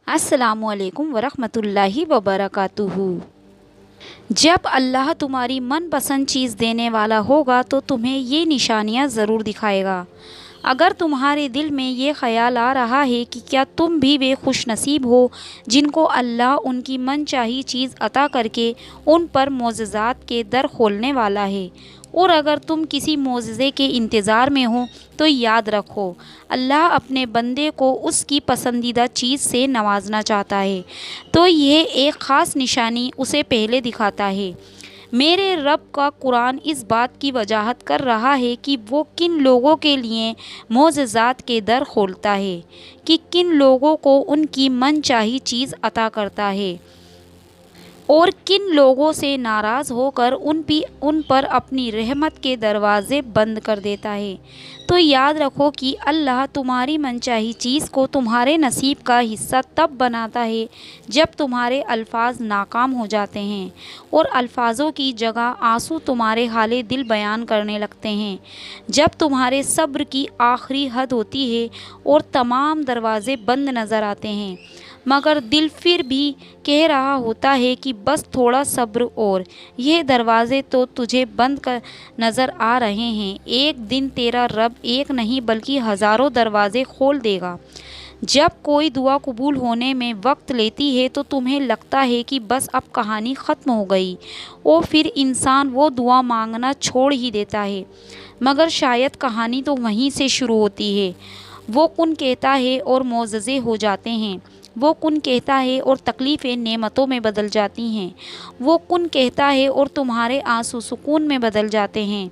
अस्सलामु अलैकुम वरहमतुल्लाहि वबरकातुहू। जब अल्लाह तुम्हारी मनपसंद चीज़ देने वाला होगा तो तुम्हें ये निशानियाँ ज़रूर दिखाएगा। अगर तुम्हारे दिल में ये ख़याल आ रहा है कि क्या तुम भी वे खुश नसीब हो जिनको अल्लाह उनकी मनचाही चीज़ अता करके उन पर मोज़ज़ात के दर खोलने वाला है, और अगर तुम किसी मोज़े के इंतज़ार में हो तो याद रखो, अल्लाह अपने बंदे को उसकी पसंदीदा चीज़ से नवाजना चाहता है, तो यह एक ख़ास निशानी उसे पहले दिखाता है। मेरे रब का कुरान इस बात की वजाहत कर रहा है कि वो किन लोगों के लिए मोज़ज़ात के दर खोलता है, कि किन लोगों को उनकी मनचाही चीज़ अता करता है और किन लोगों से नाराज़ होकर उन पर अपनी रहमत के दरवाज़े बंद कर देता है। तो याद रखो कि अल्लाह तुम्हारी मनचाही चीज़ को तुम्हारे नसीब का हिस्सा तब बनाता है जब तुम्हारे अल्फाज नाकाम हो जाते हैं और अल्फाजों की जगह आंसू तुम्हारे हाले दिल बयान करने लगते हैं, जब तुम्हारे सब्र की आखिरी हद होती है और तमाम दरवाज़े बंद नज़र आते हैं, मगर दिल फिर भी कह रहा होता है कि बस थोड़ा सब्र और, ये दरवाज़े तो तुझे बंद कर नज़र आ रहे हैं। एक दिन तेरा रब एक नहीं बल्कि हज़ारों दरवाज़े खोल देगा। जब कोई दुआ कबूल होने में वक्त लेती है तो तुम्हें लगता है कि बस अब कहानी ख़त्म हो गई और फिर इंसान वो दुआ मांगना छोड़ ही देता है, मगर शायद कहानी तो वहीं से शुरू होती है। वो कुन कहता है और मोज़ज़े हो जाते हैं, वो कुन कहता है और तकलीफ़ें नेमतों में बदल जाती हैं, वो कुन कहता है और तुम्हारे आंसू सुकून में बदल जाते हैं,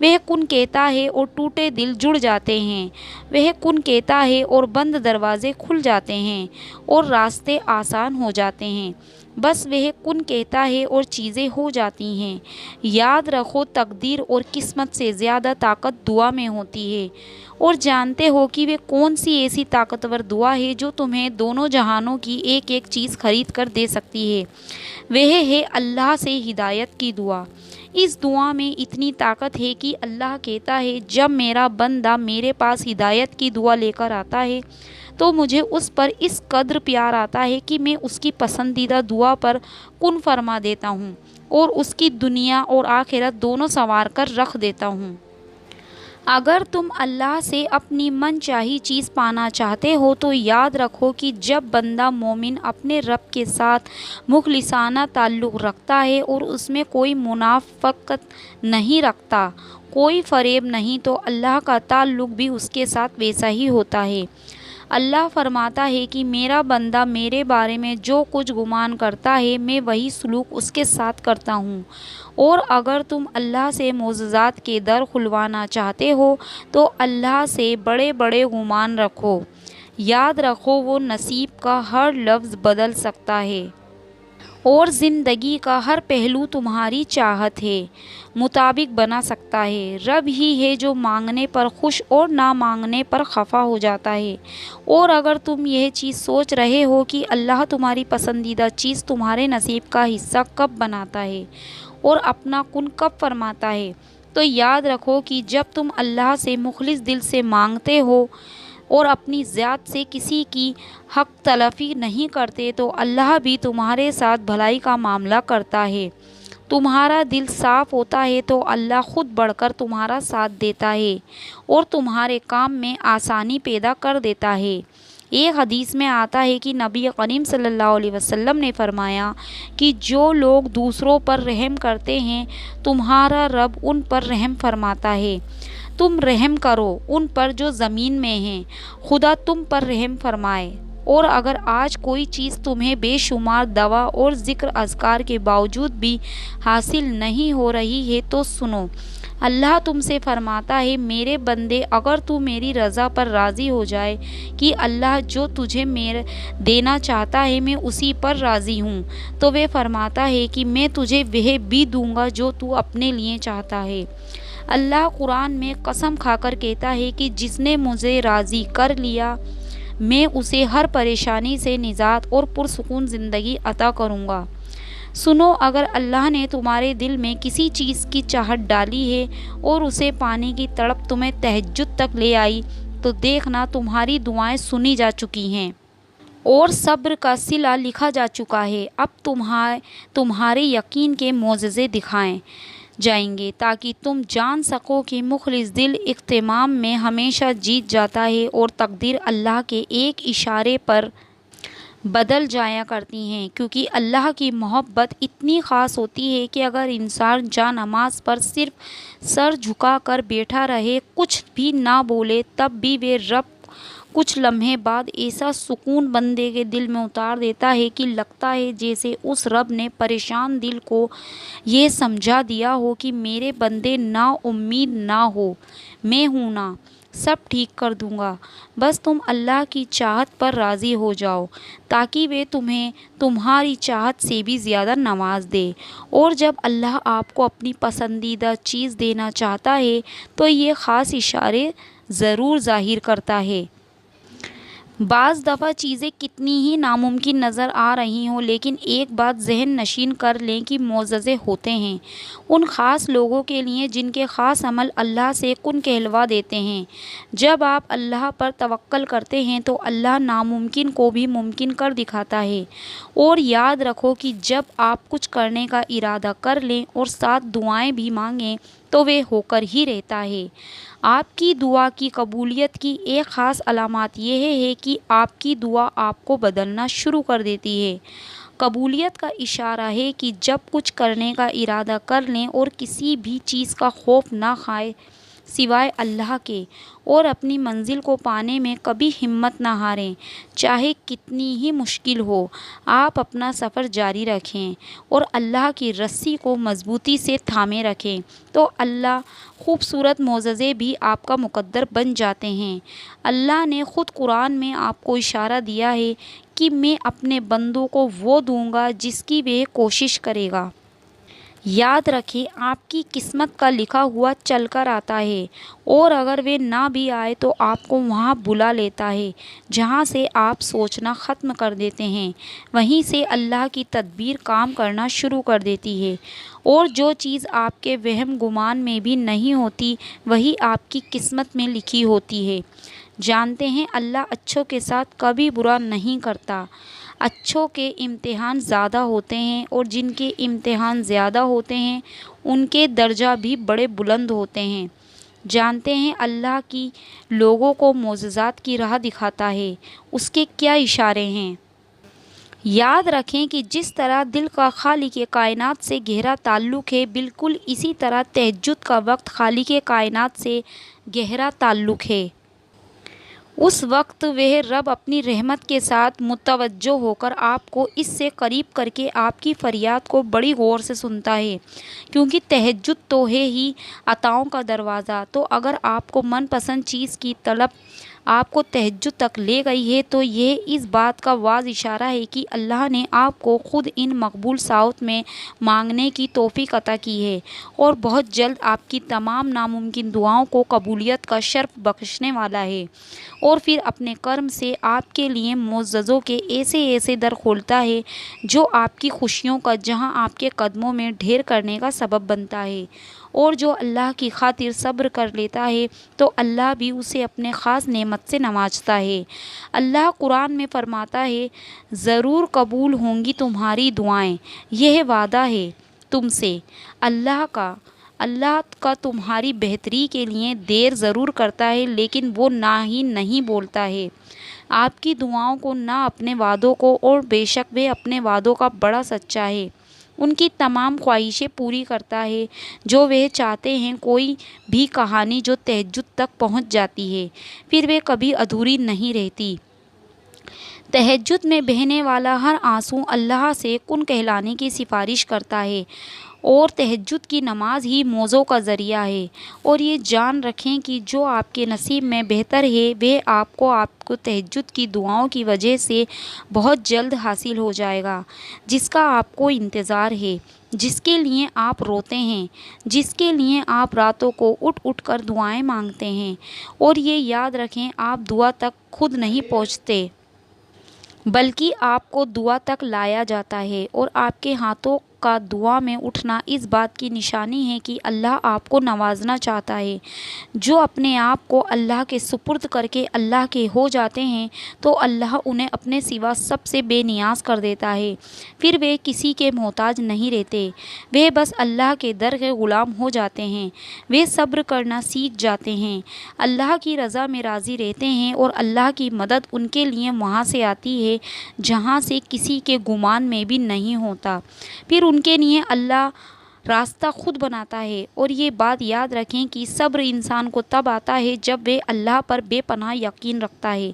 वह कुन कहता है और टूटे दिल जुड़ जाते हैं, वह कुन कहता है और बंद दरवाज़े खुल जाते हैं और रास्ते आसान हो जाते हैं। बस वह कुन कहता है और चीज़ें हो जाती हैं। याद रखो, तकदीर और किस्मत से ज़्यादा ताकत दुआ में होती है। और जानते हो कि वे कौन सी ऐसी ताकतवर दुआ है जो तुम्हें दोनों जहानों की एक एक चीज़ खरीद कर दे सकती है? वह है अल्लाह से हिदायत की दुआ। इस दुआ में इतनी ताकत है कि अल्लाह कहता है, जब मेरा बंदा मेरे पास हिदायत की दुआ लेकर आता है तो मुझे उस पर इस कद्र प्यार आता है कि मैं उसकी पसंदीदा दुआ पर कुन फरमा देता हूँ और उसकी दुनिया और आखिरत दोनों संवार कर रख देता हूँ। अगर तुम अल्लाह से अपनी मनचाही चीज़ पाना चाहते हो तो याद रखो कि जब बंदा मोमिन अपने रब के साथ मुखलिसाना ताल्लुक़ रखता है और उसमें कोई मुनाफ़क़त नहीं रखता, कोई फ़रेब नहीं, तो अल्लाह का ताल्लुक़ भी उसके साथ वैसा ही होता है। अल्लाह फरमाता है कि मेरा बंदा मेरे बारे में जो कुछ गुमान करता है मैं वही सलूक उसके साथ करता हूँ। और अगर तुम अल्लाह से मोज़ज़ात के दर खुलवाना चाहते हो तो अल्लाह से बड़े बड़े गुमान रखो। याद रखो, वो नसीब का हर लफ्ज़ बदल सकता है और ज़िंदगी का हर पहलू तुम्हारी चाहत है मुताबिक बना सकता है। रब ही है जो मांगने पर खुश और ना मांगने पर खफा हो जाता है। और अगर तुम यह चीज़ सोच रहे हो कि अल्लाह तुम्हारी पसंदीदा चीज़ तुम्हारे नसीब का हिस्सा कब बनाता है और अपना कुन कब फरमाता है, तो याद रखो कि जब तुम अल्लाह से मुखलिस दिल से मांगते हो और अपनी ज़ात से किसी की हक तलफ़ी नहीं करते तो अल्लाह भी तुम्हारे साथ भलाई का मामला करता है। तुम्हारा दिल साफ़ होता है तो अल्लाह ख़ुद बढ़कर तुम्हारा साथ देता है और तुम्हारे काम में आसानी पैदा कर देता है। एक हदीस में आता है कि नबी करीम सल्लल्लाहु अलैहि वसल्लम ने फरमाया कि जो लोग दूसरों पर रहम करते हैं तुम्हारा रब उन पर रहम फरमाता है। तुम रहम करो उन पर जो ज़मीन में हैं, खुदा तुम पर रहम फरमाए। और अगर आज कोई चीज़ तुम्हें बेशुमार दवा और ज़िक्र अज़कार के बावजूद भी हासिल नहीं हो रही है तो सुनो, अल्लाह तुमसे फरमाता है, मेरे बंदे अगर तू मेरी रज़ा पर राज़ी हो जाए कि अल्लाह जो तुझे मेरे देना चाहता है मैं उसी पर राज़ी हूँ, तो वे फरमाता है कि मैं तुझे वह भी दूँगा जो तू अपने लिए चाहता है। अल्लाह कुरान में कसम खाकर कहता है कि जिसने मुझे राज़ी कर लिया मैं उसे हर परेशानी से निजात और पुरसुकून ज़िंदगी अता करूँगा। सुनो, अगर अल्लाह ने तुम्हारे दिल में किसी चीज़ की चाहत डाली है और उसे पाने की तड़प तुम्हें तहज्जुद तक ले आई तो देखना तुम्हारी दुआएं सुनी जा चुकी हैं اور صبر کا صلہ لکھا جا چکا ہے۔ اب تمہارے یقین کے معجزے دکھائے جائیں گے تاکہ تم جان سکو کہ مخلص دل اختتام میں ہمیشہ جیت جاتا ہے اور تقدیر اللہ کے ایک اشارے پر بدل جایا کرتی ہیں، کیونکہ اللہ کی محبت اتنی خاص ہوتی ہے کہ اگر انسان جا نماز پر صرف سر جھکا کر بیٹھا رہے، کچھ بھی نہ بولے، تب بھی وہ رب کچھ لمحے بعد ایسا سکون بندے کے دل میں اتار دیتا ہے کہ لگتا ہے جیسے اس رب نے پریشان دل کو یہ سمجھا دیا ہو کہ میرے بندے نا امید نہ ہو، میں ہوں نا، سب ٹھیک کر دوں گا، بس تم اللہ کی چاہت پر راضی ہو جاؤ تاکہ وہ تمہیں تمہاری چاہت سے بھی زیادہ نواز دے۔ اور جب اللہ آپ کو اپنی پسندیدہ چیز دینا چاہتا ہے تو یہ خاص اشارے ضرور ظاہر کرتا ہے۔ بعض دفعہ چیزیں کتنی ہی ناممکن نظر آ رہی ہوں، لیکن ایک بات ذہن نشین کر لیں کہ معجزے ہوتے ہیں ان خاص لوگوں کے لیے جن کے خاص عمل اللہ سے کن کہلوا دیتے ہیں۔ جب آپ اللہ پر توکل کرتے ہیں تو اللہ ناممکن کو بھی ممکن کر دکھاتا ہے۔ اور یاد رکھو کہ جب آپ کچھ کرنے کا ارادہ کر لیں اور ساتھ دعائیں بھی مانگیں تو وہ ہو کر ہی رہتا ہے۔ آپ کی دعا کی قبولیت کی ایک خاص علامت یہ ہے کہ آپ کی دعا آپ کو بدلنا شروع کر دیتی ہے۔ قبولیت کا اشارہ ہے کہ جب کچھ کرنے کا ارادہ کر لیں اور کسی بھی چیز کا خوف نہ کھائیں سوائے اللہ کے، اور اپنی منزل کو پانے میں کبھی ہمت نہ ہاریں، چاہے کتنی ہی مشکل ہو۔ آپ اپنا سفر جاری رکھیں اور اللہ کی رسی کو مضبوطی سے تھامے رکھیں تو اللہ خوبصورت معجزے بھی آپ کا مقدر بن جاتے ہیں۔ اللہ نے خود قرآن میں آپ کو اشارہ دیا ہے کہ میں اپنے بندوں کو وہ دوں گا جس کی وہ کوشش کرے گا۔ یاد رکھیں آپ کی قسمت کا لکھا ہوا چل کر آتا ہے، اور اگر وہ نہ بھی آئے تو آپ کو وہاں بلا لیتا ہے جہاں سے آپ سوچنا ختم کر دیتے ہیں، وہیں سے اللہ کی تدبیر کام کرنا شروع کر دیتی ہے، اور جو چیز آپ کے وہم گمان میں بھی نہیں ہوتی وہی آپ کی قسمت میں لکھی ہوتی ہے۔ جانتے ہیں اللہ اچھوں کے ساتھ کبھی برا نہیں کرتا۔ اچھوں کے امتحان زیادہ ہوتے ہیں اور جن کے امتحان زیادہ ہوتے ہیں ان کے درجہ بھی بڑے بلند ہوتے ہیں۔ جانتے ہیں اللہ کی لوگوں کو معجزات کی راہ دکھاتا ہے، اس کے کیا اشارے ہیں۔ یاد رکھیں کہ جس طرح دل کا خالق کائنات سے گہرا تعلق ہے، بالکل اسی طرح تہجد کا وقت خالق کائنات سے گہرا تعلق ہے۔ اس وقت وہ رب اپنی رحمت کے ساتھ متوجہ ہو کر آپ کو اس سے قریب کر کے آپ کی فریاد کو بڑی غور سے سنتا ہے، کیونکہ تہجد تو ہے ہی عطاؤں کا دروازہ۔ تو اگر آپ کو من پسند چیز کی طلب آپ کو تہجد تک لے گئی ہے تو یہ اس بات کا واضح اشارہ ہے کہ اللہ نے آپ کو خود ان مقبول ساعات میں مانگنے کی توفیق عطا کی ہے، اور بہت جلد آپ کی تمام ناممکن دعاؤں کو قبولیت کا شرف بخشنے والا ہے، اور پھر اپنے کرم سے آپ کے لیے معجزوں کے ایسے ایسے در کھولتا ہے جو آپ کی خوشیوں کا جہاں آپ کے قدموں میں ڈھیر کرنے کا سبب بنتا ہے۔ اور جو اللہ کی خاطر صبر کر لیتا ہے تو اللہ بھی اسے اپنے خاص نعمت سے نوازتا ہے۔ اللہ قرآن میں فرماتا ہے، ضرور قبول ہوں گی تمہاری دعائیں، یہ وعدہ ہے تم سے۔ اللہ کا تمہاری بہتری کے لیے دیر ضرور کرتا ہے لیکن وہ نہ ہی نہیں بولتا ہے آپ کی دعاؤں کو نہ اپنے وعدوں کو، اور بے شک وہ اپنے وعدوں کا بڑا سچا ہے، ان کی تمام خواہشیں پوری کرتا ہے جو وہ چاہتے ہیں۔ کوئی بھی کہانی جو تہجد تک پہنچ جاتی ہے پھر وہ کبھی ادھوری نہیں رہتی۔ تہجد میں بہنے والا ہر آنسو اللہ سے کن کہلانے کی سفارش کرتا ہے، اور تہجد کی نماز ہی موضوع کا ذریعہ ہے۔ اور یہ جان رکھیں کہ جو آپ کے نصیب میں بہتر ہے وہ آپ کو تہجد کی دعاؤں کی وجہ سے بہت جلد حاصل ہو جائے گا، جس کا آپ کو انتظار ہے، جس کے لیے آپ روتے ہیں، جس کے لیے آپ راتوں کو اٹھ اٹھ کر دعائیں مانگتے ہیں۔ اور یہ یاد رکھیں آپ دعا تک خود نہیں پہنچتے بلکہ آپ کو دعا تک لایا جاتا ہے، اور آپ کے ہاتھوں का दुआ में उठना इस बात की निशानी है कि अल्लाह आपको नवाजना चाहता है। जो अपने आप को अल्लाह के सुपुर्द करके अल्लाह के हो जाते हैं तो अल्लाह उन्हें अपने सिवा सबसे बेनियाज कर देता है। फिर वे किसी के मोहताज नहीं रहते, वे बस अल्लाह के दर के ग़ुलाम हो जाते हैं। वे सब्र करना सीख जाते हैं, अल्लाह की रज़ा में राज़ी रहते हैं और अल्लाह की मदद उनके लिए वहाँ से आती है जहाँ से किसी के गुमान में भी नहीं होता। फिर उनके लिए अल्लाह रास्ता खुद बनाता है। और ये बात याद रखें कि सब्र इंसान को तब आता है जब वे अल्लाह पर बेपनाह यकीन रखता है।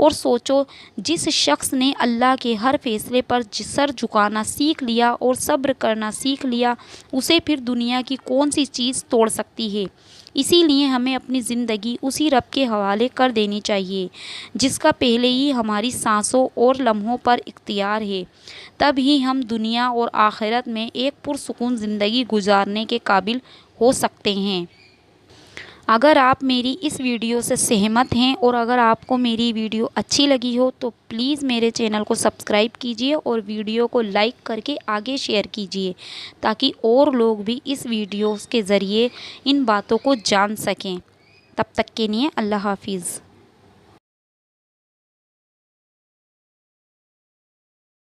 और सोचो, जिस शख्स ने अल्लाह के हर फैसले पर सर झुकाना सीख लिया और सब्र करना सीख लिया, उसे फिर दुनिया की कौन सी चीज़ तोड़ सकती है। इसीलिए हमें अपनी ज़िंदगी उसी रब के हवाले कर देनी चाहिए जिसका पहले ही हमारी सांसों और लम्हों पर इख्तियार है। तब ही हम दुनिया और आखिरत में एक पुरसुकून ज़िंदगी गुजारने के काबिल हो सकते हैं। अगर आप मेरी इस वीडियो से सहमत हैं और अगर आपको मेरी वीडियो अच्छी लगी हो तो प्लीज़ मेरे चैनल को सब्सक्राइब कीजिए और वीडियो को लाइक करके आगे शेयर कीजिए ताकि और लोग भी इस वीडियो के ज़रिए इन बातों को जान सकें। तब तक के लिए अल्लाह हाफिज़।